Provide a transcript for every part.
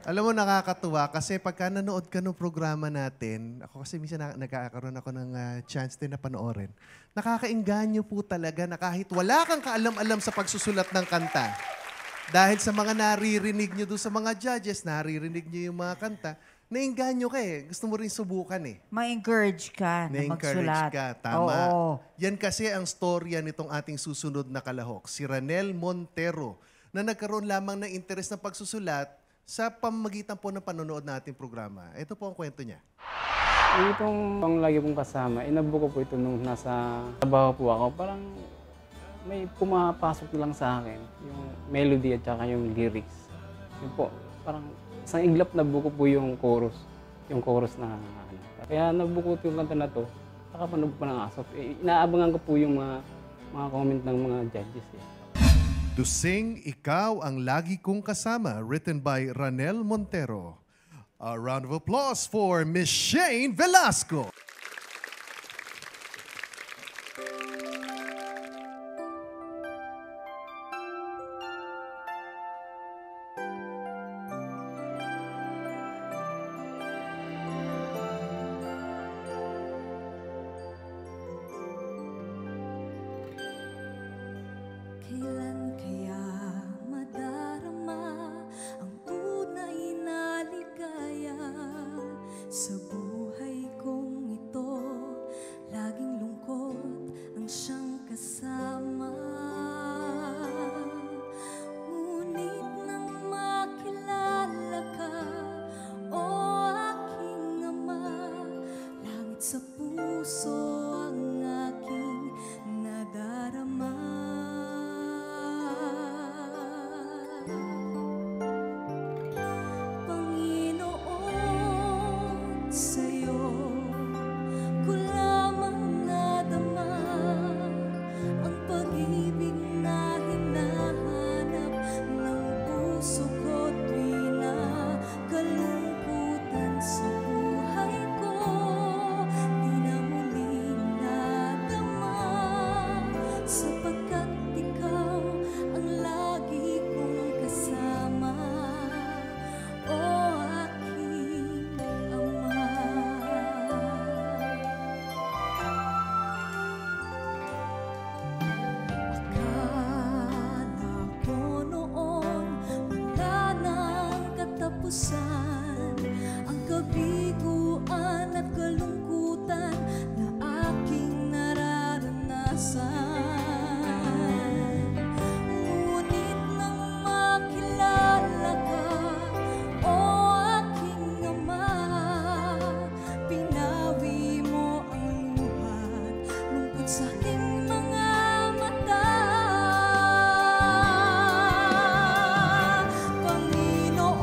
Alam mo, nakakatuwa kasi pagka nanood ka ng programa natin, ako kasi minsan nagkakaroon ako ng chance din na panoorin. Nakakainganyo po talaga na kahit wala kang kaalam-alam sa pagsusulat ng kanta, dahil sa mga naririnig nyo doon sa mga judges, naririnig nyo yung mga kanta, nainganyo ka eh. Gusto mo rin subukan eh. Ma-encourage ka na Na-encourage magsulat. ka, tama. Oo. Yan kasi ang storya nitong ating susunod na kalahok, si Ranel Montero, na nagkaroon lamang ng interes ng pagsusulat sa pamamagitan po ng panonood nating programa. Ito po ang kwento niya. Itong lagi pong kasama, inabuko po ito nung nasa trabaho po ako. Parang may pumapasok lang sa akin, yung melody at saka yung lyrics. Yun po, parang isang iglap na buko po yung chorus na ano. Kaya nabuko yung kanta na to, nakapanood po ng ASOP. Inaabangan ko po yung mga comment ng mga judges. Dusing Ikaw ang Lagi Kong Kasama, written by Ranel Montero. A round of applause for Miss Shane Velasco. Kailan kaya madarama ang tunay na ligaya sa buhay kong ito? Laging lungkot ang siyang kasama. Ngunit nang makilala ka, o aking ama, langit sa puso ang aking nadarama. Panginoon, sa'yo ko lamang nadama ang pag-ibig na hinahanap ng puso ko tuwing na kalungkutan sa buhay ko. Di na muling nadama sapagkat ikaw ang lagi kong kasama, o aking ama. Akala ko noon wala nang katapusan ang kabiguan at kalungkutan na aking nararanasan. Ngunit nang makilala ka, o aking ama, pinawi mo ang luhat lungkot sa aking mga mata. Panginoon,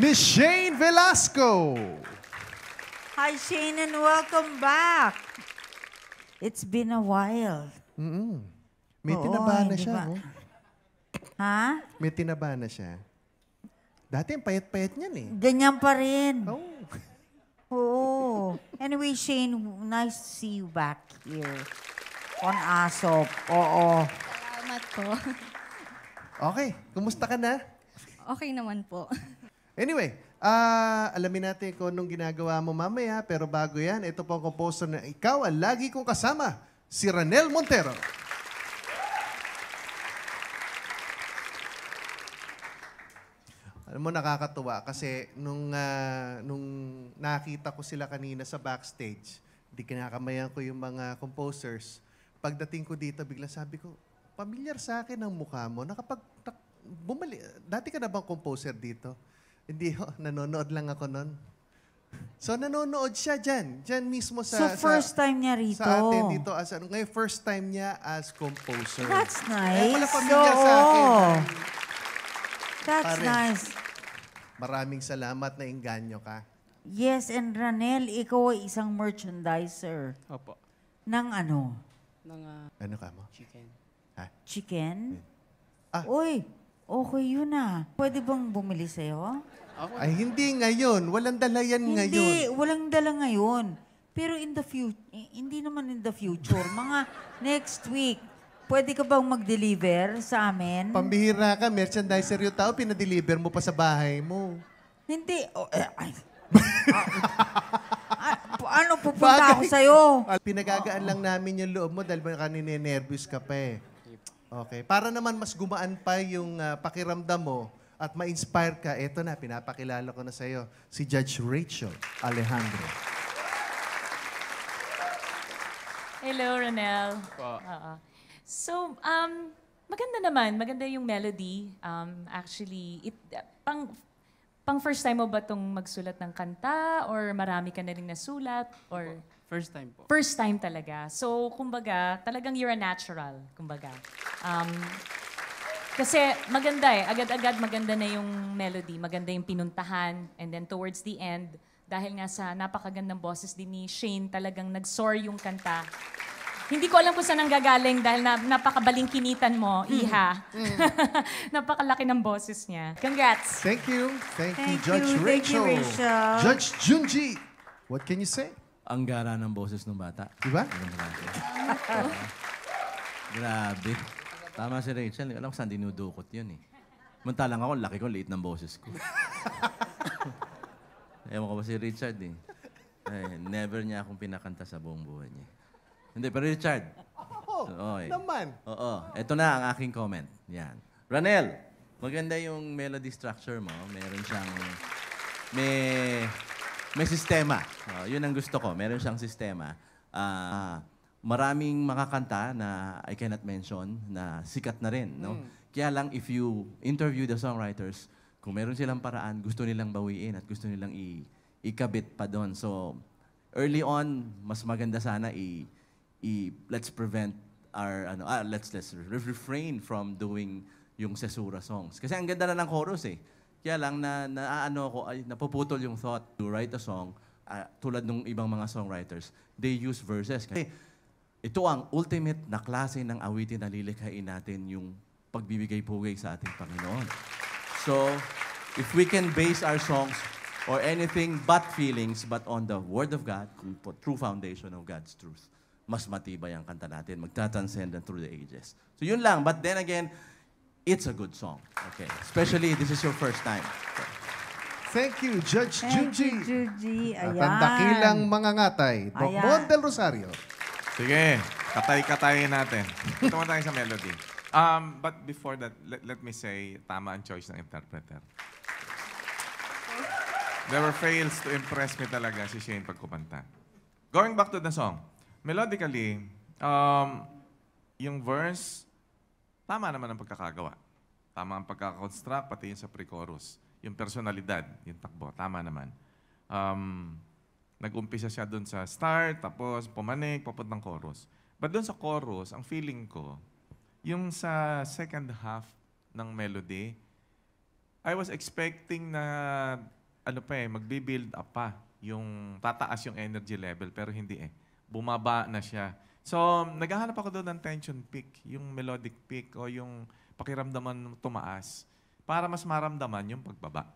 Miss Shane Velasco. Hi, Shane, and welcome back. It's been a while. May Oo, tinaba na di siya, ba? no? Ha? May tinaba na siya. Dati ang payat-payat niyan eh. Ganyan pa rin. Oh. Oo. Anyway, Shane, nice to see you back here on ASOP. Oo. Salamat po. Okay, kumusta ka na? Okay naman po. Anyway, alamin natin kung anong ginagawa mo mamaya. Pero bago yan, ito po ang composer na ikaw ang lagi kong kasama, si Ranel Montero. Alam mo, nakakatuwa kasi nung nakita ko sila kanina sa backstage, di kinakamayan ko yung mga composers. Pagdating ko dito, bigla sabi ko, pamilyar sa akin ang mukha mo. Dati ka na bang composer dito? Hindi, nanonood lang ako nun. So, nanonood siya dyan. Dyan mismo So, first time niya rito. Sa atin dito. Ngayon, first time niya as composer. That's Kaya nice. pala pamilyar sa akin. That's Pare. nice. Maraming salamat na inganyo ka. Yes, and Ranel, ikaw ay isang merchandiser Opo. ng ano? Ng Ano ka mo? chicken. Chicken? Ah. Uy, okay yun ah. Pwede bang bumili sa'yo? Ay, hindi ngayon. Walang dala yan ngayon. Hindi, walang dala ngayon. Pero in the future, hindi naman in the future, mga next week, pwede ka bang mag-deliver sa amin? Pambihira ka, merchandiser yung tao, pinadeliver mo pa sa bahay mo. Hindi. Ano, pupunta ako sa'yo? Pinagagaan lang namin yung loob mo dahil baka nervous ka pa eh. Okay. Para naman mas gumaan pa yung pakiramdam mo at ma-inspire ka, eto na, pinapakilala ko na sa'yo, si Judge Rachel Alejandro. Hello, Ronel. Po. So, maganda naman. Maganda yung melody. Actually, pang first time mo ba itong magsulat ng kanta? Or marami ka na rin nasulat? Or First time po. first time talaga? So, kumbaga, talagang you're a natural, kumbaga. Kasi maganda eh. Agad-agad maganda na yung melody. Maganda yung pinuntahan. And then towards the end, dahil nga sa napakagandang boses din ni Shane, talagang nag-soar yung kanta. Hindi ko alam kung saan ang gagaling dahil napakabalingkinitan mo, Iha. Napakalaki ng boses niya. Congrats! Thank you. Thank you, Thank Judge you. Thank you, Rachel. Rachel. Judge Junji, what can you say? Ang gara ng boses ng bata. Diba? Grabe. Tama si Rachel. Alam ko saan dinudukot yun eh. Muntalang ako, laki ko, liit ng boses ko. Ewan ko ba si Richard eh. Never niya akong pinakanta sa buong buhay niya. Hindi, pero Richard. Oh, naman. Oo. Ito na ang aking comment. Yan. Ranel, maganda yung melody structure mo. Meron siyang... May sistema. Yun ang gusto ko. Meron siyang sistema. Maraming makakanta na I cannot mention na sikat na rin. No? Kaya lang, if you interview the songwriters, kung meron silang paraan, gusto nilang bawiin at gusto nilang ikabit pa doon. So, early on, mas maganda sana let's prevent our, let's refrain from doing yung sesura songs. Kasi ang ganda na ng chorus eh. Kaya lang napuputol yung thought to write a song, tulad ng ibang mga songwriters, they use verses. Kasi ito ang ultimate na klase ng awitin na lilikhain natin, yung pagbibigay-pugay sa ating Panginoon. So, if we can base our songs or anything but feelings, but on the Word of God, true foundation of God's truth, mas matibay ang kanta natin, magtatranscend through the ages. So yun lang, but then again, it's a good song. Okay. Especially, this is your first time. Thank you, Judge Thank Junji. you, Juji. At Ayan. ang dakilang mga ngatay, Doc Ayan. Mon del Rosario. Sige, katay-katayin natin. Ito mo tayo sa melody. But before that, let me say, tama ang choice ng interpreter. Never fails to impress me talaga si Shane pag kumanta. Going back to the song, melodically, yung verse, tama naman ang pagkakagawa. Tama ang pagkakakonstruct, pati yung sa pre-chorus. Yung personalidad, yung takbo, tama naman. Nag-umpisa siya doon sa start, tapos pumanik, papuntang chorus. But doon sa chorus, ang feeling ko, yung sa second half ng melody, I was expecting na, magbi-build up pa. Yung tataas yung energy level, pero hindi eh. Bumaba na siya. So, naghahanap ako doon ng tension peak, yung melodic peak o yung pakiramdaman tumaas para mas maramdaman yung pagbaba.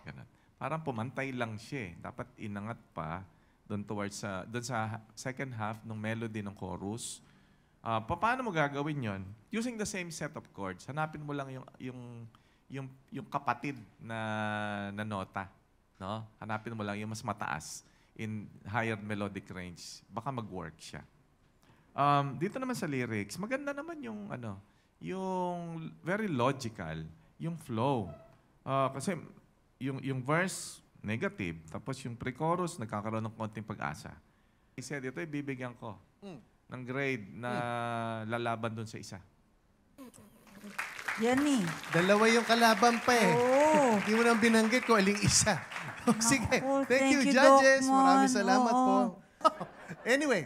Ganun. Parang pumantay lang siya eh. Dapat inangat pa doon towards doon sa second half ng melody ng chorus. Paano mo gagawin yon? Using the same set of chords. Hanapin mo lang yung kapatid na nota. No? Hanapin mo lang yung mas mataas in higher melodic range. Baka mag-work siya. Dito naman sa lyrics, maganda naman yung very logical, yung flow. Kasi yung verse, negative. Tapos yung pre-chorus, nagkakaroon ng konting pag-asa. Isa dito, ibibigyan ko ng grade na lalaban dun sa isa. Yan eh. Dalawa yung kalaban pa eh. Oo. Hindi mo nang binanggit ko aling isa. Sige. Naku, Thank you, thank you, judges. Doc Mon. Maraming salamat Oo. po. Anyway,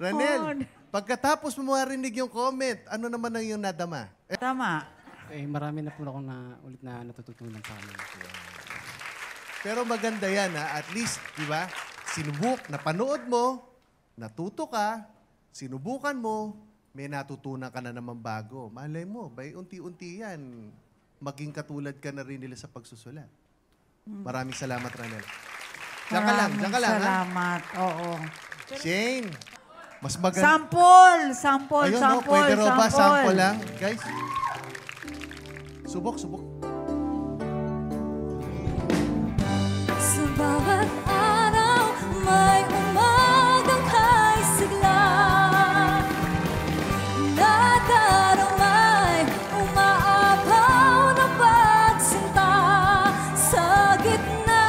Ranel, pagkatapos mo marinig yung comment, ano naman ang iyong nadama? Tama. Marami na po ako ulit na natututunan pa kami. Pero maganda yan, ha? At least, di ba? Napanood mo, natuto ka, sinubukan mo, may natutunan ka na naman bago. Malay mo, bay unti-unti yan, maging katulad ka na rin nila sa pagsusulat. Maraming salamat, Ranel. Diyan ka lang, ha? Salamat. Oo. Shane, mas maganda. Sample. Ayun, no? Pwede raw ba? Sample lang. Guys, subok. Sa bawat araw, may umagang kay sigla. Nadaramay, umaapaw na pagsinta. Sa gitna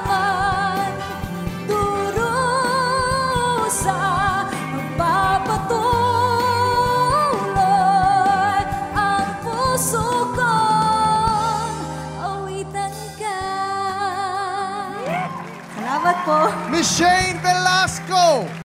man, durusa, magpapatuloy ang puso kong awitan ka. Salamat po. Miss Shane Velasquez!